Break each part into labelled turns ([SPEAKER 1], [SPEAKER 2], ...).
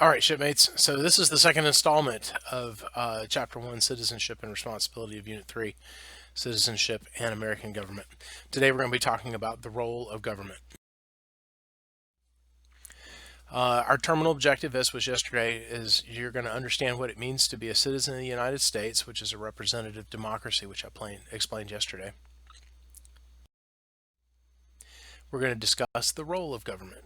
[SPEAKER 1] All right, shipmates. So this is the second installment of Chapter 1, Citizenship and Responsibility of Unit 3, Citizenship and American Government. Today we're going to be talking about the role of government. Our terminal objective, as was yesterday, is you're going to understand what it means to be a citizen of the United States, which is a representative democracy, which I explained yesterday. We're going to discuss the role of government.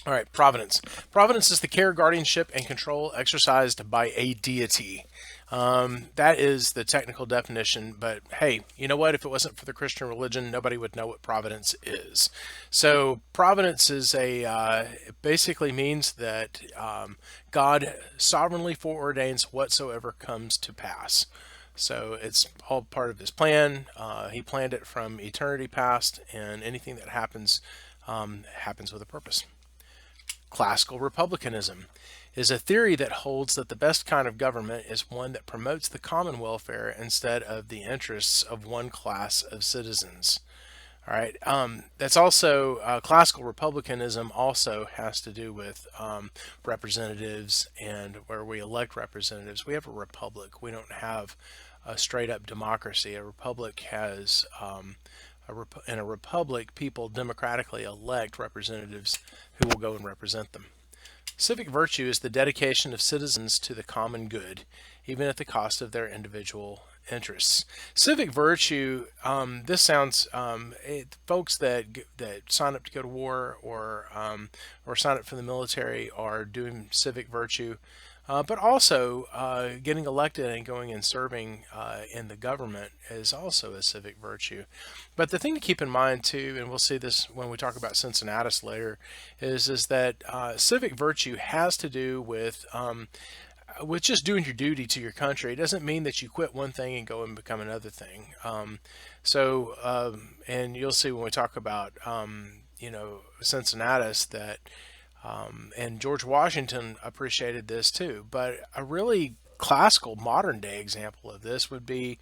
[SPEAKER 1] All right, providence. Providence is the care, guardianship, and control exercised by a deity. That is the technical definition, but hey, you know what? If it wasn't for the Christian religion, nobody would know what providence is. So, providence is it basically means that God sovereignly foreordains whatsoever comes to pass. So it's all part of his plan. He planned it from eternity past, and anything that happens with a purpose. Classical republicanism is a theory that holds that the best kind of government is one that promotes the common welfare instead of the interests of one class of citizens. All right. That's also classical republicanism also has to do with representatives and where we elect representatives. We have a republic. We don't have a straight up democracy. A republic has in a republic, people democratically elect representatives who will go and represent them. Civic virtue is the dedication of citizens to the common good, even at the cost of their individual interests. Civic virtue. This sounds folks that sign up to go to war or sign up for the military are doing civic virtue. But also, getting elected and going and serving in the government is also a civic virtue. But the thing to keep in mind too, and we'll see this when we talk about Cincinnatus later, is that civic virtue has to do with just doing your duty to your country. It doesn't mean that you quit one thing and go and become another thing. And you'll see when we talk about Cincinnatus that. And George Washington appreciated this too. But a really classical modern day example of this would be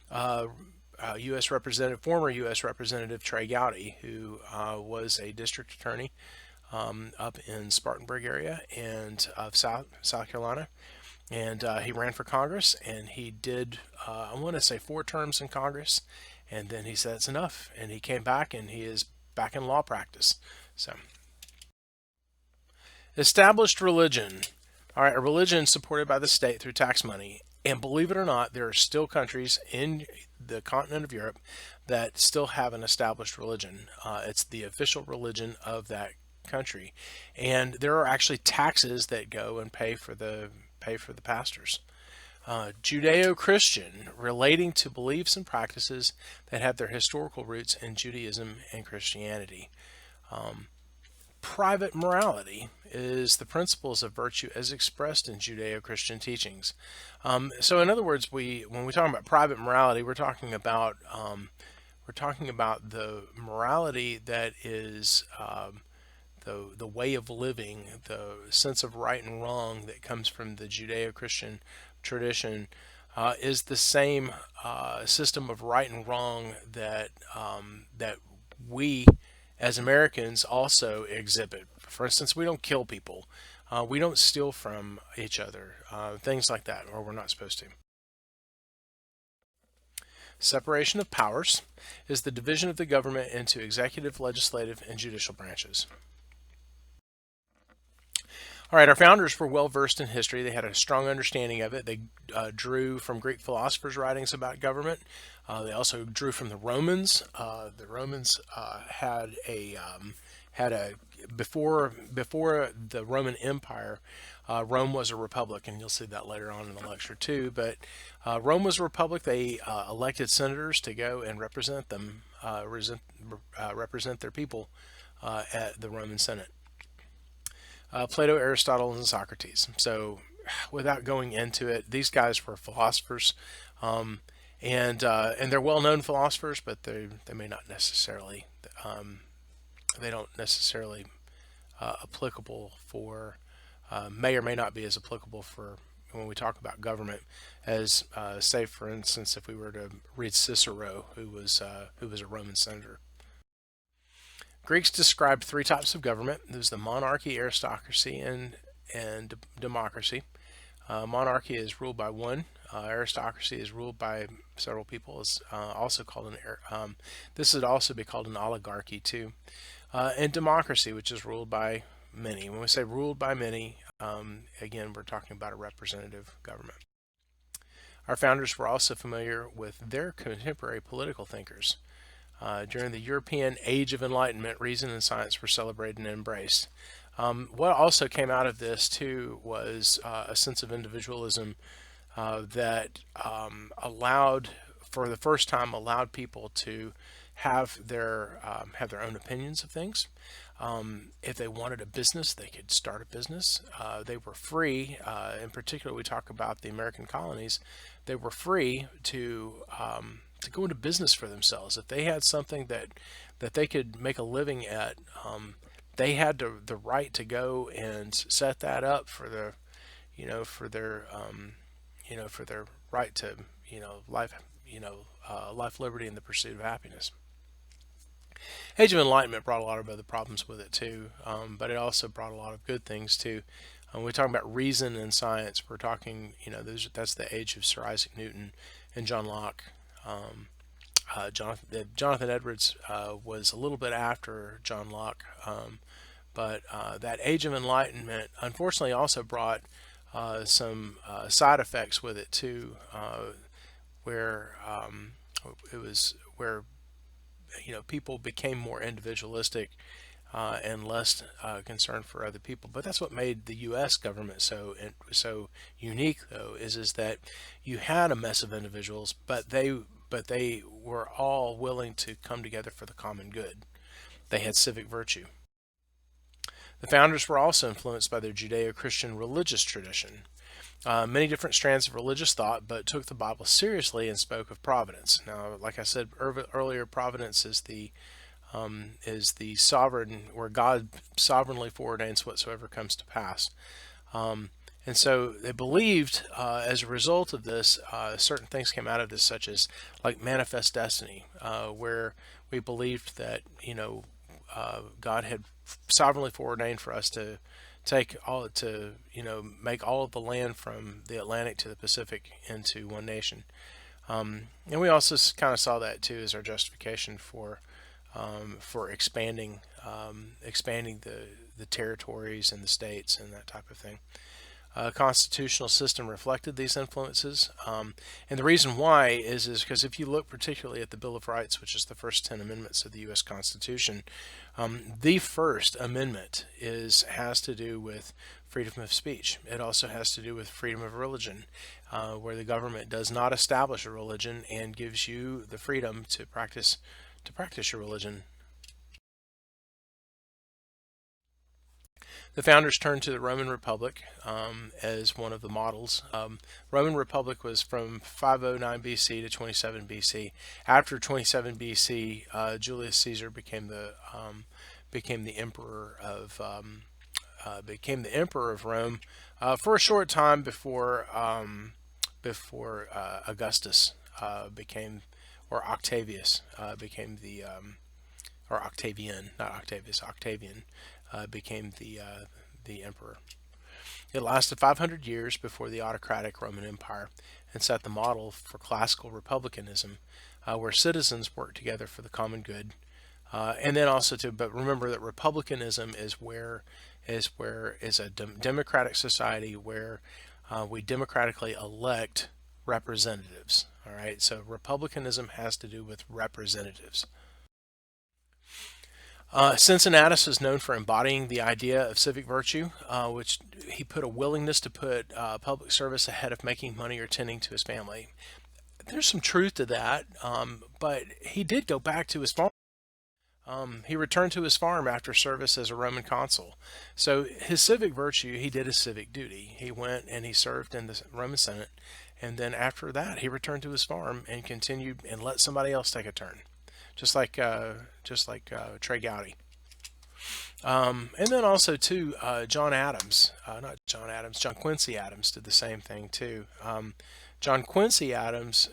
[SPEAKER 1] former U.S. Representative Trey Gowdy, who was a district attorney up in Spartanburg area and of South Carolina. And he ran for Congress, and he did, I want to say, 4 terms in Congress. And then he said it's enough, and he came back, and he is back in law practice. So. Established religion. All right, a religion supported by the state through tax money. And believe it or not, there are still countries in the continent of Europe that still have an established religion. It's the official religion of that country, and there are actually taxes that go and pay for the pastors. Judeo-Christian, relating to beliefs and practices that have their historical roots in Judaism and Christianity. Private morality is the principles of virtue as expressed in Judeo-Christian teachings. So, in other words, when we talk about private morality, we're talking about the morality that is the way of living, the sense of right and wrong that comes from the Judeo-Christian tradition. Is the same system of right and wrong that we as Americans also exhibit. For instance, we don't kill people. We don't steal from each other. Things like that, or we're not supposed to. Separation of powers is the division of the government into executive, legislative, and judicial branches. All right, our founders were well versed in history. They had a strong understanding of it. They drew from Greek philosophers' writings about government. They also drew from the Romans. The Romans had a before the Roman Empire. Rome was a republic, and you'll see that later on in the lecture too. But Rome was a republic. They elected senators to go and represent them, represent their people at the Roman Senate. Plato, Aristotle, and Socrates. So, without going into it, these guys were philosophers, and they're well-known philosophers, but they may not necessarily they don't necessarily applicable for may or may not be as applicable for when we talk about government as say for instance if we were to read Cicero, who was a Roman senator. Greeks described three types of government. There's the monarchy, aristocracy, and democracy. Monarchy is ruled by one. Aristocracy is ruled by several people. It's also called this would also be called an oligarchy too. And democracy, which is ruled by many. When we say ruled by many, again, we're talking about a representative government. Our founders were also familiar with their contemporary political thinkers. During the European Age of Enlightenment, reason and science were celebrated and embraced. What also came out of this too was a sense of individualism that allowed, for the first time, allowed people to have their own opinions of things. If they wanted a business, they could start a business. They were free. In particular, we talk about the American colonies. They were free to go into business for themselves. If they had something that they could make a living at, they had the right to go and set that up for their, for their, for their right to, life, life, liberty, and the pursuit of happiness. Age of Enlightenment brought a lot of other problems with it too, but it also brought a lot of good things too. When we're talking about reason and science, we're talking, that's the age of Sir Isaac Newton and John Locke. Jonathan Edwards was a little bit after John Locke, but that Age of Enlightenment unfortunately also brought some side effects with it too, where it was where people became more individualistic and less concerned for other people. But that's what made the U.S. government so unique, though, is that you had a mess of individuals, but they were all willing to come together for the common good. They had civic virtue. The founders were also influenced by their Judeo-Christian religious tradition. Many different strands of religious thought, but took the Bible seriously and spoke of providence. Now, like I said earlier, providence is the sovereign, where God sovereignly foreordains whatsoever comes to pass. And so they believed, as a result of this, certain things came out of this, such as like manifest destiny, where we believed that God had sovereignly foreordained for us to make all of the land from the Atlantic to the Pacific into one nation. And we also kind of saw that too as our justification for expanding the territories and the states and that type of thing. Constitutional system reflected these influences, and the reason why is because if you look particularly at the Bill of Rights, which is the first 10 amendments of the U.S. Constitution, the first amendment has to do with freedom of speech. It also has to do with freedom of religion, where the government does not establish a religion and gives you the freedom to practice your religion. The founders turned to the Roman Republic as one of the models. Roman Republic was from 509 BC to 27 BC. After 27 BC, Julius Caesar became the emperor of Rome for a short time before Augustus became, or Octavius became or Octavian, not Octavius, Octavian became the emperor. It lasted 500 years before the autocratic Roman Empire and set the model for classical republicanism, where citizens work together for the common good. And then also but remember that republicanism is a democratic society where we democratically elect representatives. All right, so republicanism has to do with representatives. Cincinnatus is known for embodying the idea of civic virtue, which he put a willingness to put public service ahead of making money or tending to his family. There's some truth to that, but he did go back to his farm. He returned to his farm after service as a Roman consul. So his civic virtue, he did his civic duty. He went and he served in the Roman Senate, and then after that, he returned to his farm and continued and let somebody else take a turn. Just like Trey Gowdy. And then also too, John Quincy Adams did the same thing too. John Quincy Adams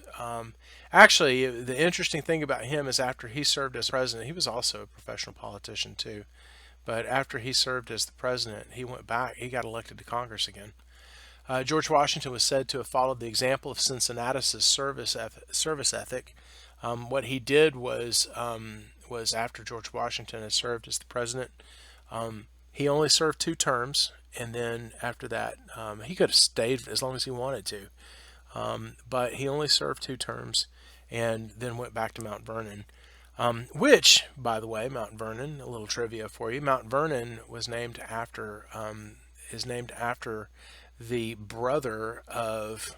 [SPEAKER 1] Actually, the interesting thing about him is after he served as president, he was also a professional politician too. But after he served as the president, he went back. He got elected to Congress again. George Washington was said to have followed the example of Cincinnatus' service ethic. What he did was after George Washington had served as the president, he only served 2 terms, and then after that, he could have stayed as long as he wanted to, but he only served 2 terms, and then went back to Mount Vernon. Which, by the way, Mount Vernon, a little trivia for you. Mount Vernon was named after is named after the brother of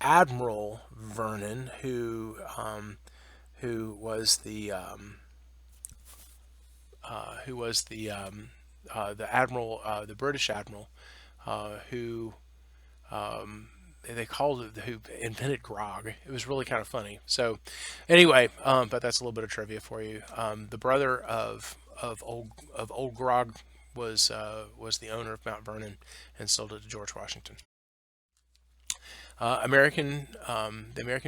[SPEAKER 1] Admiral Vernon, who was the admiral, the British admiral, who they called it, who invented grog. It was really kind of funny. So, anyway, but that's a little bit of trivia for you. The brother of old grog was the owner of Mount Vernon and sold it to George Washington. The American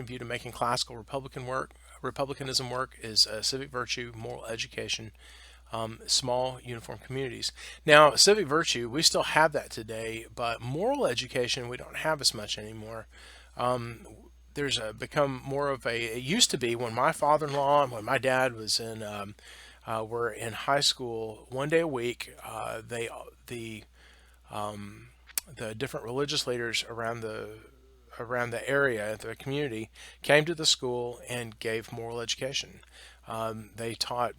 [SPEAKER 1] view to making classical republicanism work is civic virtue, moral education, small uniform communities. Now, civic virtue, we still have that today, but moral education, we don't have as much anymore. There's become more of a, it used to be when my father-in-law and when my dad was were in high school, 1 day a week, the different religious leaders around the area, the community, came to the school and gave moral education. They taught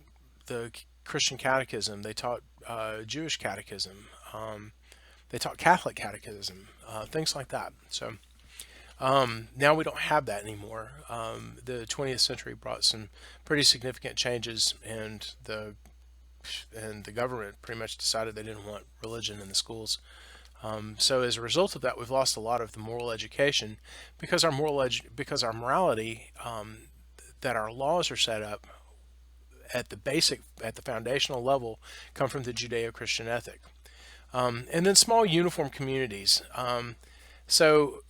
[SPEAKER 1] the Christian catechism, they taught Jewish catechism, they taught Catholic catechism, things like that. So now we don't have that anymore. The 20th century brought some pretty significant changes, and the government pretty much decided they didn't want religion in the schools. So as a result of that, we've lost a lot of the moral education because our morality, that our laws are set up at the foundational level, come from the Judeo-Christian ethic. And then small uniform communities. So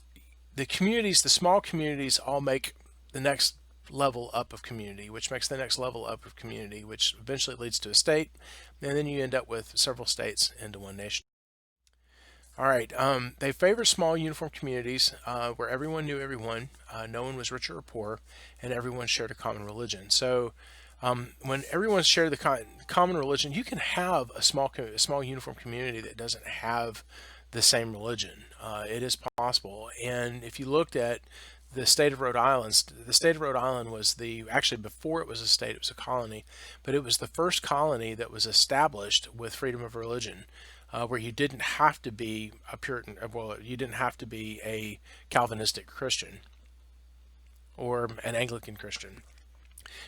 [SPEAKER 1] the small communities all make the next level up of community, which makes the next level up of community, which eventually leads to a state, and then you end up with several states into one nation. All right. They favor small uniform communities where everyone knew everyone, no one was richer or poor, and everyone shared a common religion. So when everyone shared the common religion, you can have a small uniform community that doesn't have the same religion. It is possible. And if you looked at the state of Rhode Island, the state of Rhode Island was actually, before it was a state, it was a colony, but it was the first colony that was established with freedom of religion. Where you didn't have to be a Puritan, well, you didn't have to be a Calvinistic Christian or an Anglican Christian.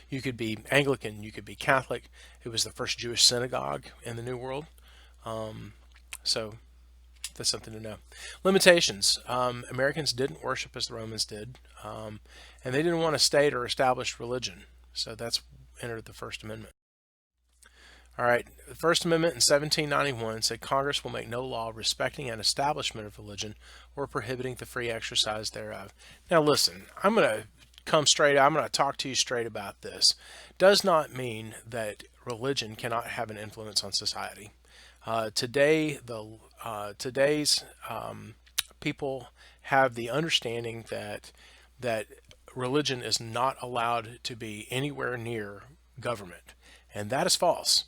[SPEAKER 1] You could be Anglican, you could be Catholic. It was the first Jewish synagogue in the New World. So that's something to know. Limitations. Americans didn't worship as the Romans did, and they didn't want a state or established religion. So that's entered the First Amendment. All right, the First Amendment in 1791 said Congress will make no law respecting an establishment of religion or prohibiting the free exercise thereof. Now listen, I'm going to talk to you straight about this. Does not mean that religion cannot have an influence on society. Today's people have the understanding that religion is not allowed to be anywhere near government, and that is false.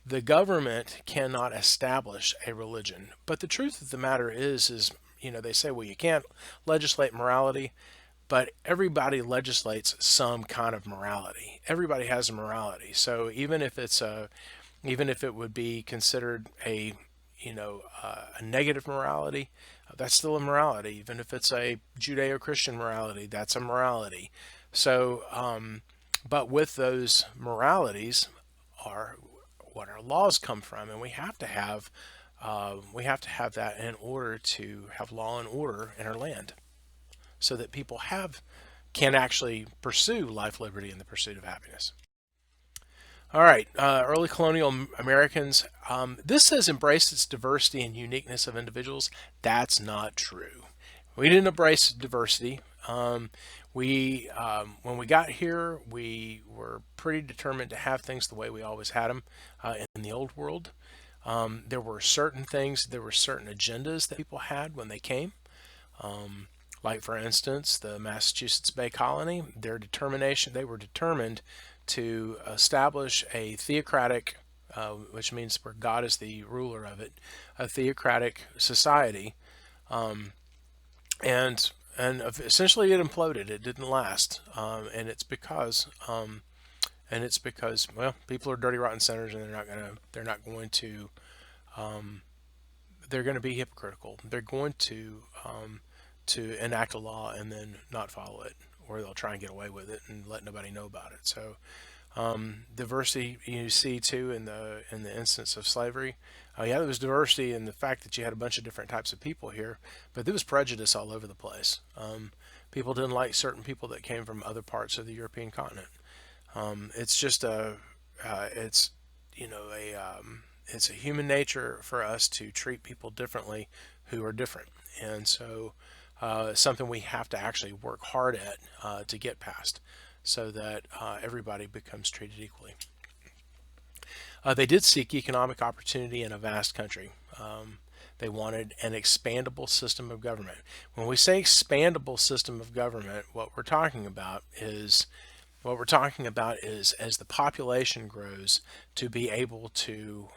[SPEAKER 1] The government cannot establish a religion. But the truth of the matter is, they say, well, you can't legislate morality, but everybody legislates some kind of morality. Everybody has a morality. So even if it would be considered a negative morality, that's still a morality. Even if it's a Judeo-Christian morality, that's a morality. So, but with those moralities are what our laws come from, and we have to have that in order to have law and order in our land, so that people can actually pursue life, liberty, and the pursuit of happiness. All right, early colonial Americans. This says embraced its diversity and uniqueness of individuals. That's not true. We didn't embrace diversity. When we got here, we were pretty determined to have things the way we always had them in the old world. There were certain things, there were certain agendas that people had when they came. Like, for instance, the Massachusetts Bay Colony, they were determined to establish a theocratic, which means where God is the ruler of it, a theocratic society. And essentially it imploded. It didn't last, and it's because, well, people are dirty, rotten sinners, and they're going to be hypocritical. They're going to enact a law and then not follow it, or they'll try and get away with it and let nobody know about it. So diversity you see too in the instance of slavery. Yeah, there was diversity in the fact that you had a bunch of different types of people here, but there was prejudice all over the place. People didn't like certain people that came from other parts of the European continent. It's just it's it's a human nature for us to treat people differently who are different, and so something we have to actually work hard at to get past, so that everybody becomes treated equally. They did seek economic opportunity in a vast country. They wanted an expandable system of government. When we say expandable system of government, what we're talking about is as the population grows, to be able to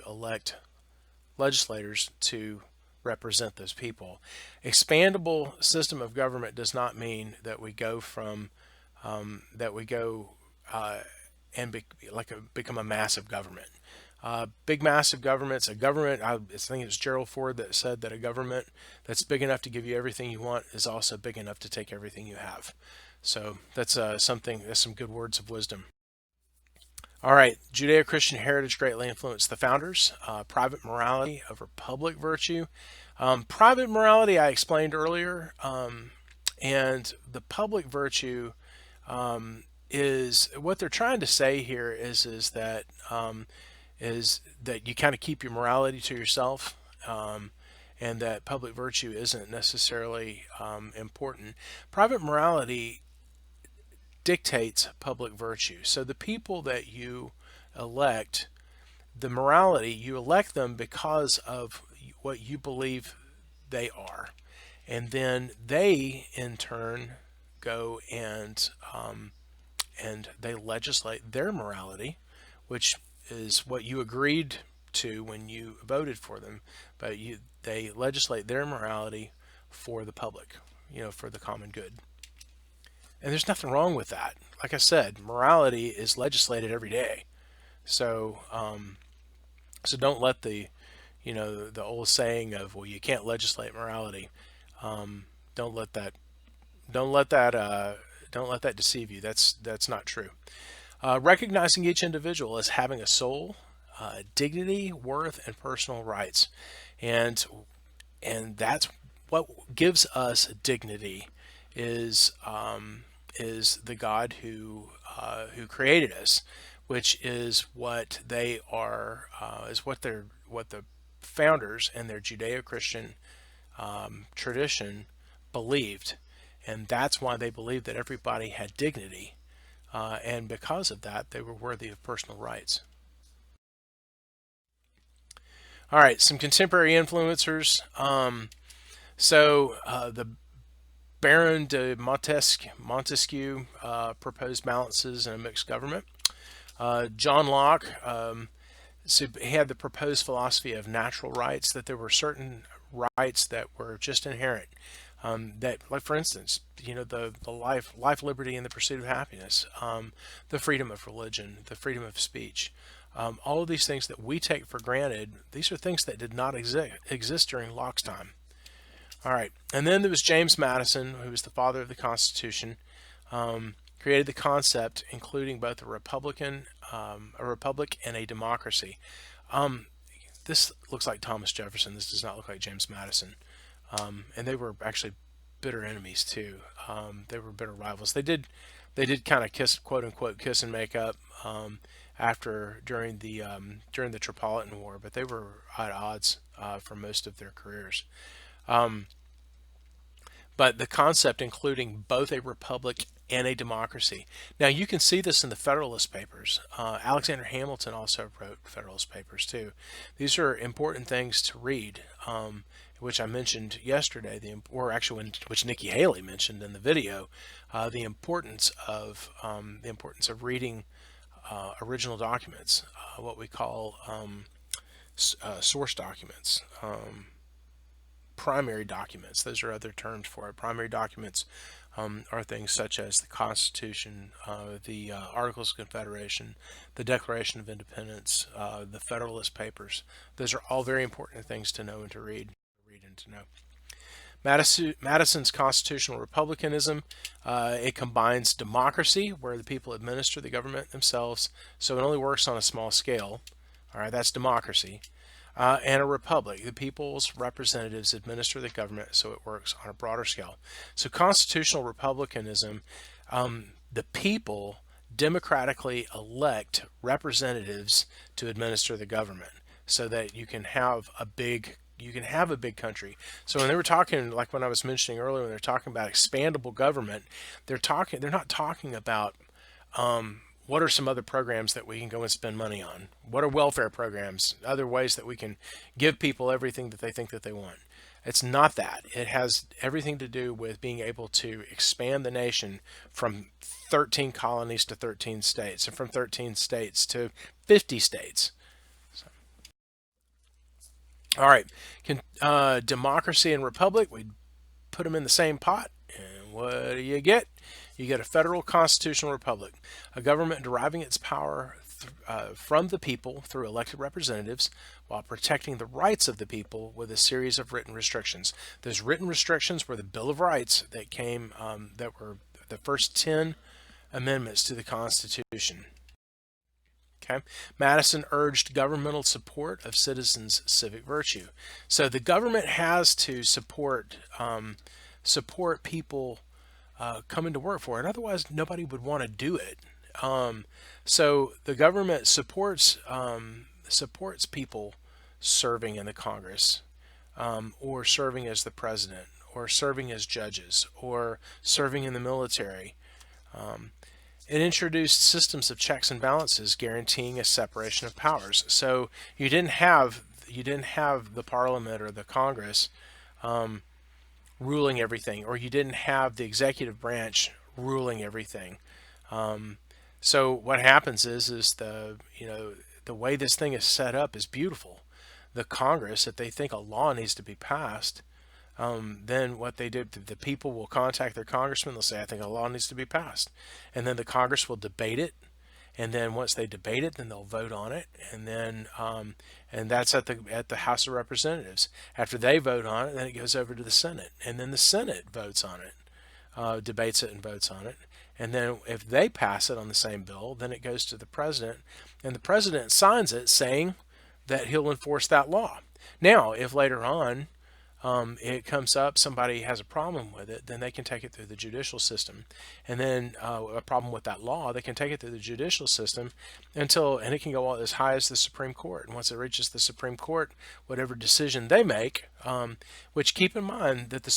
[SPEAKER 1] elect legislators to represent those people. Expandable system of government does not mean that we go from that we go and become a massive government. Big massive governments, a government, I think it was Gerald Ford that said that a government that's big enough to give you everything you want is also big enough to take everything you have. So that's some good words of wisdom. All right, Judeo-Christian heritage greatly influenced the founders. Private morality over public virtue. Private morality I explained earlier, and the public virtue is what they're trying to say here is that you kind of keep your morality to yourself, and that public virtue isn't necessarily important. Private morality dictates public virtue. So the people that you elect, the morality, you elect them because of what you believe they are. And then they, in turn, go and they legislate their morality, which is what you agreed to when you voted for them. But they legislate their morality for the public, for the common good. And there's nothing wrong with that. Like I said, morality is legislated every day. So, so don't let the old saying of, well, you can't legislate morality. Don't let that, don't let that, don't let that deceive you. That's not true. Recognizing each individual as having a soul, dignity, worth, and personal rights, and that's what gives us dignity. Is the God who created us, which is what they are, is what the founders and their Judeo-Christian tradition believed, and that's why they believed that everybody had dignity, and because of that, they were worthy of personal rights. All right, some contemporary influencers. The Baron de Montesquieu proposed balances in a mixed government. John Locke, so he had the proposed philosophy of natural rights, that there were certain rights that were just inherent. That, like, for instance, the life, liberty, and the pursuit of happiness, the freedom of religion, the freedom of speech, all of these things that we take for granted. These are things that did not exist during Locke's time. All right, and then there was James Madison, who was the father of the Constitution, created the concept, including both a republic and a democracy. This looks like Thomas Jefferson. This does not look like James Madison. And they were actually bitter enemies too. They were bitter rivals. They did kind of kiss, quote unquote, kiss and make up during the Tripolitan War, but they were at odds for most of their careers. but the concept including both a republic and a democracy. Now, you can see this in the Federalist Papers. Alexander Hamilton also wrote Federalist Papers too. These are important things to read, which I mentioned yesterday, or actually which Nikki Haley mentioned in the video, the importance of reading original documents, what we call source documents. Primary documents. Those are other terms for it. Primary documents are things such as the Constitution, the Articles of Confederation, the Declaration of Independence, the Federalist Papers. Those are all very important things to know and to read and to know. Madison's constitutional republicanism, it combines democracy, where the people administer the government themselves, so it only works on a small scale. All right, that's democracy. And a republic. The people's representatives administer the government, so it works on a broader scale. So constitutional republicanism, the people democratically elect representatives to administer the government, so that you can have a big country. So when they were talking, like when I was mentioning earlier, when they're talking about expandable government, they're not talking about what are some other programs that we can go and spend money on? What are welfare programs? Other ways that we can give people everything that they think that they want. It's not that. It has everything to do with being able to expand the nation from 13 colonies to 13 states, and from 13 states to 50 states. So. All right. Democracy and republic, we put them in the same pot. And what do you get? You get a federal constitutional republic, a government deriving its power from the people through elected representatives, while protecting the rights of the people with a series of written restrictions. Those written restrictions were the Bill of Rights that came, that were the first 10 amendments to the Constitution. Okay. Madison urged governmental support of citizens' civic virtue. So the government has to support people coming to work for it. Otherwise, nobody would want to do it. So the government supports people serving in the Congress, or serving as the president, or serving as judges, or serving in the military. It introduced systems of checks and balances, guaranteeing a separation of powers. So you didn't have the Parliament or the Congress ruling everything, or you didn't have the executive branch ruling everything. So what happens is the way this thing is set up is beautiful. The Congress, if they think a law needs to be passed, then what they do, the people will contact their congressman. They'll say, I think a law needs to be passed. And then the Congress will debate it. And then once they debate it, then they'll vote on it. And then, and that's at the House of Representatives. After they vote on it, then it goes over to the Senate. And then the Senate votes on it, debates it and votes on it. And then if they pass it on the same bill, then it goes to the president. And the president signs it saying that he'll enforce that law. Now, if later on it comes up, somebody has a problem with it, then they can take it through the judicial system. And then a problem with that law, they can take it through the judicial system and it can go as high as the Supreme Court. And once it reaches the Supreme Court, whatever decision they make, which keep in mind that the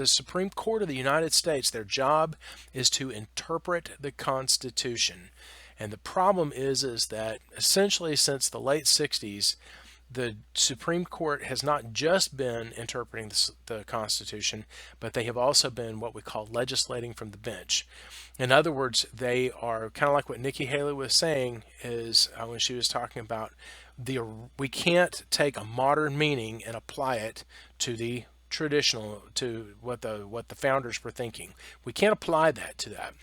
[SPEAKER 1] Supreme Court of the United States, their job is to interpret the Constitution. And the problem is that essentially since the late 60s, the Supreme Court has not just been interpreting the Constitution, but they have also been what we call legislating from the bench. In other words, they are kind of like what Nikki Haley was saying is when she was talking about we can't take a modern meaning and apply it to the traditional, to what the founders were thinking. We can't apply that to that.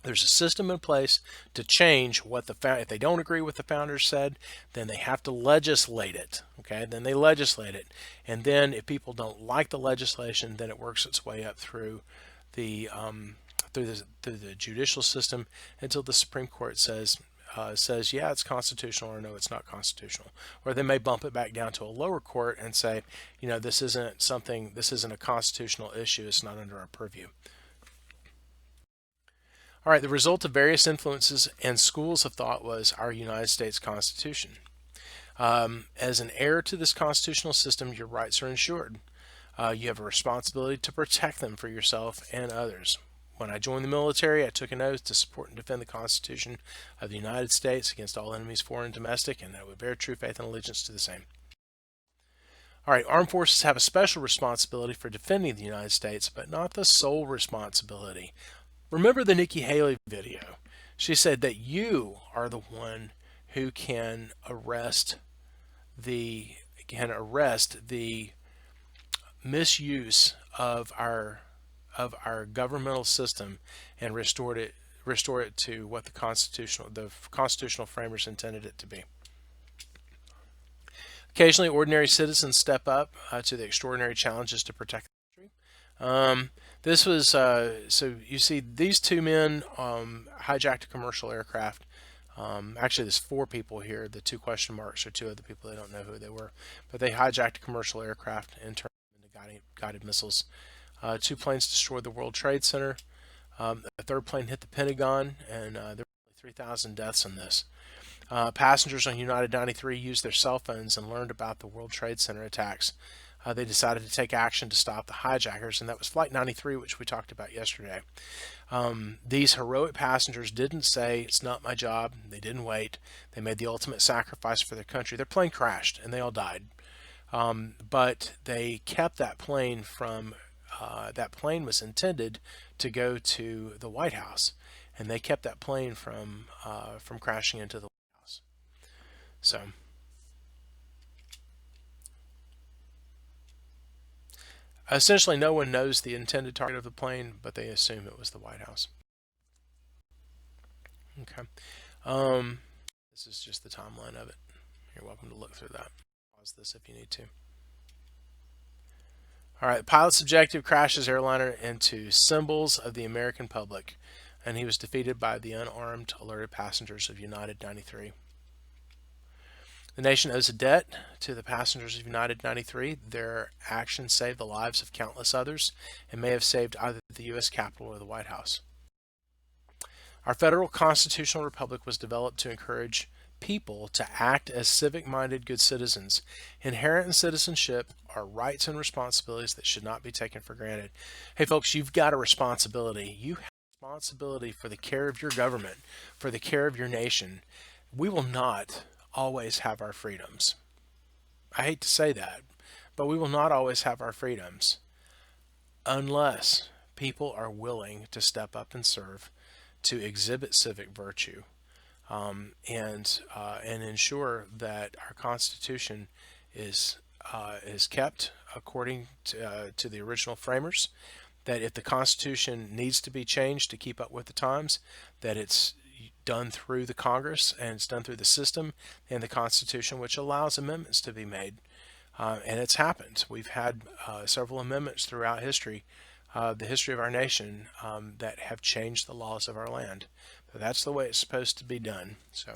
[SPEAKER 1] There's a system in place to change what if they don't agree with the founders said, then they have to legislate it. Okay, then they legislate it, and then if people don't like the legislation, then it works its way up through the judicial system until the Supreme Court says yeah, it's constitutional, or no, it's not constitutional. Or they may bump it back down to a lower court and say, this isn't a constitutional issue. It's not under our purview. All right, the result of various influences and schools of thought was our United States Constitution. As an heir to this constitutional system, your rights are ensured. You have a responsibility to protect them for yourself and others. When I joined the military, I took an oath to support and defend the Constitution of the United States against all enemies, foreign and domestic, and that I would bear true faith and allegiance to the same. All right, armed forces have a special responsibility for defending the United States, but not the sole responsibility. Remember the Nikki Haley video? She said that you are the one who can arrest the misuse of our governmental system and restore it to what the constitutional framers intended it to be. Occasionally, ordinary citizens step up to the extraordinary challenges to protect the country. This was so you see these two men hijacked a commercial aircraft. Actually, there's four people here. The two question marks are two other people. They don't know who they were, but they hijacked a commercial aircraft and turned them into guided missiles. Two planes destroyed the World Trade Center. A third plane hit the Pentagon, and there were 3,000 deaths in this. Passengers on United 93 used their cell phones and learned about the World Trade Center attacks. They decided to take action to stop the hijackers, and that was Flight 93, which we talked about yesterday. These heroic passengers didn't say, "It's not my job." They didn't wait. They made the ultimate sacrifice for their country. Their plane crashed, and they all died. But they kept that plane from, that plane was intended to go to the White House, and they kept that plane from crashing into the White House. So, essentially, no one knows the intended target of the plane, but they assume it was the White House. Okay. This is just the timeline of it. You're welcome to look through that. Pause this if you need to. All right, the pilot's objective crashed his airliner into symbols of the American public, and he was defeated by the unarmed, alerted passengers of United 93. The nation owes a debt to the passengers of United 93. Their actions saved the lives of countless others and may have saved either the U.S. Capitol or the White House. Our federal constitutional republic was developed to encourage people to act as civic-minded good citizens. Inherent in citizenship are rights and responsibilities that should not be taken for granted. Hey folks, you've got a responsibility. You have a responsibility for the care of your government, for the care of your nation. We will not always have our freedoms. I hate to say that, but we will not always have our freedoms unless people are willing to step up and serve, to exhibit civic virtue, and ensure that our Constitution is kept according to the original framers. That if the Constitution needs to be changed to keep up with the times, that it's done through the Congress and it's done through the system and the Constitution, which allows amendments to be made. And it's happened. We've had several amendments throughout history, the history of our nation, that have changed the laws of our land. But that's the way it's supposed to be done. So.